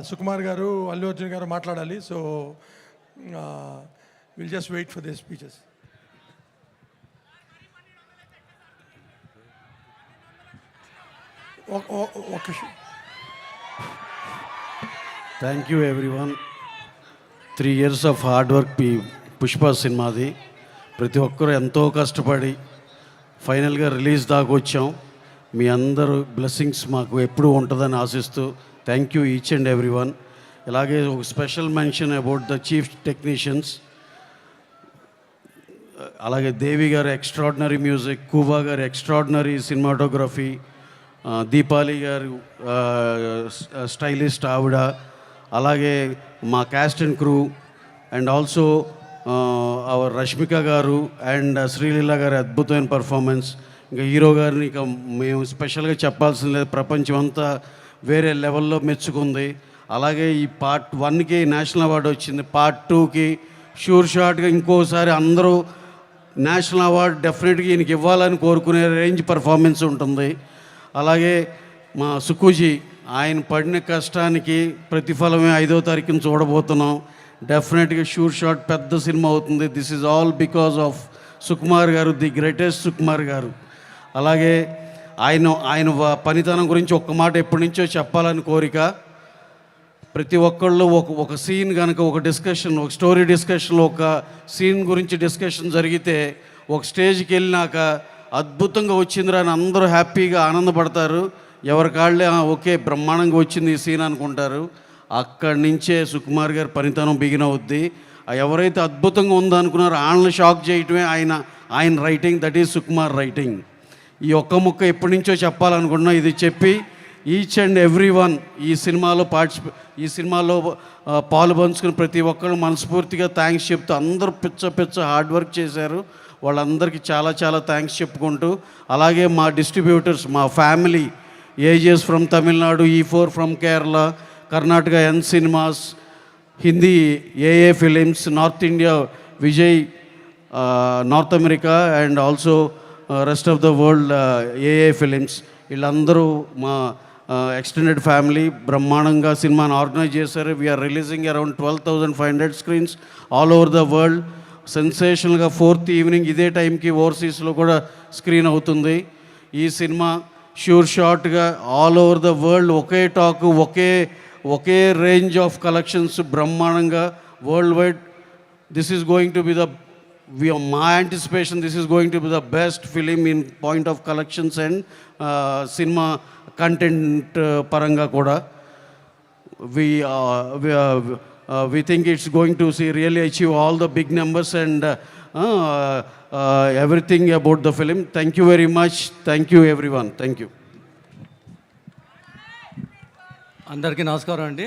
సుకుమార్ గారు, అల్లు అర్జున్ గారు మాట్లాడాలి. So will just wait for this speeches. Thank you everyone. 3 years of hard work Pushpa సినిమాది. ప్రతి ఒక్కరూ ఎంతో కష్టపడి ఫైనల్గా రిలీజ్ దాకా వచ్చాం. మీ అందరూ బ్లెస్సింగ్స్ మాకు ఎప్పుడూ ఉంటుందని ఆశిస్తూ thank you each and every one. ఇలాగే ఒక special mention about the chief technicians. అలాగే దేవి గారు ఎక్స్ట్రాడినరీ మ్యూజిక్, కూబా గారు ఎక్స్ట్రాడినరీ సినిమాటోగ్రఫీ, దీపాలి గారు స్టైలిస్ట్ ఆవిడ, అలాగే మా caste and crew and also our Rashmika గారు అండ్ శ్రీలీల గారి అద్భుతమైన పర్ఫార్మెన్స్. ఇంకా హీరో గారిని ఇక మేము స్పెషల్గా చెప్పాల్సిన లేదు, ప్రపంచం అంతా వేరే లెవెల్లో మెచ్చుకుంది. అలాగే ఈ పార్ట్ 1కి నేషనల్ అవార్డు వచ్చింది, పార్ట్ 2కి షూర్ షాట్గా ఇంకోసారి అందరూ నేషనల్ అవార్డు డెఫినెట్గా ఈయనకి ఇవ్వాలని కోరుకునే రేంజ్ పర్ఫార్మెన్స్ ఉంటుంది. అలాగే మా సుకుజీ, ఆయన పడిన కష్టానికి ప్రతిఫలమే 5వ తారీఖున చూడబోతున్నాం. డెఫినెట్గా షూర్ షాట్ పెద్ద సినిమా అవుతుంది. This is all because of Sukumar గారు, ది గ్రేటెస్ట్ సుకుమార్ గారు. అలాగే ఆయన పనితనం గురించి ఒక్క మాట ఎప్పటి నుంచో చెప్పాలని కోరిక. ప్రతి ఒక్కళ్ళు ఒక సీన్ కనుక ఒక డిస్కషన్, ఒక స్టోరీ డిస్కషన్లో ఒక సీన్ గురించి డిస్కషన్ జరిగితే ఒక స్టేజ్కి వెళ్ళినాక అద్భుతంగా వచ్చిందిరా అని అందరూ హ్యాపీగా ఆనందపడతారు. ఎవరి కాళ్ళే ఓకే బ్రహ్మాండంగా వచ్చింది ఈ సీన్ అనుకుంటారు. అక్కడి నుంచే సుకుమార్ గారి పనితనం బిగిన్ అవుద్ది. ఎవరైతే అద్భుతంగా ఉందనుకున్నారో వాళ్ళని షాక్ చేయటమే ఆయన writing. That is Sukumar writing. ఈ ఒక్క ముక్క ఎప్పటి నుంచో చెప్పాలనుకుంటున్నాం. ఇది చెప్పి ఈచ్ అండ్ ఎవ్రీ వన్ ఈ సినిమాలో పాలు పంచుకుని ప్రతి ఒక్కరు మనస్ఫూర్తిగా థ్యాంక్స్ చెప్తూ, అందరూ పిచ్చ హార్డ్ వర్క్ చేశారు. వాళ్ళందరికీ చాలా చాలా థ్యాంక్స్ చెప్పుకుంటూ, అలాగే మా డిస్ట్రిబ్యూటర్స్, మా family, AGS from Tamil Nadu, E4 from Kerala, Karnataka N cinemas, Hindi AA films, north India Vijay, north America and also rest of the world AA films, వీళ్ళందరూ మా ఎక్స్టెండెడ్ ఫ్యామిలీ బ్రహ్మాండంగా సినిమాని ఆర్గనైజ్ చేశారు. We're releasing around 12,500 screens all over the world. సెన్సేషనల్గా 4th evening ఇదే టైంకి ఓవర్సీస్లో కూడా స్క్రీన్ అవుతుంది. ఈ సినిమా షూర్ షార్ట్గా ఆల్ ఓవర్ ద వరల్డ్ ఒకే టాక్, ఒకే రేంజ్ ఆఫ్ కలెక్షన్స్ బ్రహ్మాండంగా world wide. This is going to be మా anticipation, this is going to be the best film in point of collections and cinema content పరంగా కూడా. We think it's going to really achieve all the big numbers and everything about the film. Thank you very much. Thank you everyone. Thank you. అందరికీ నమస్కారం అండి.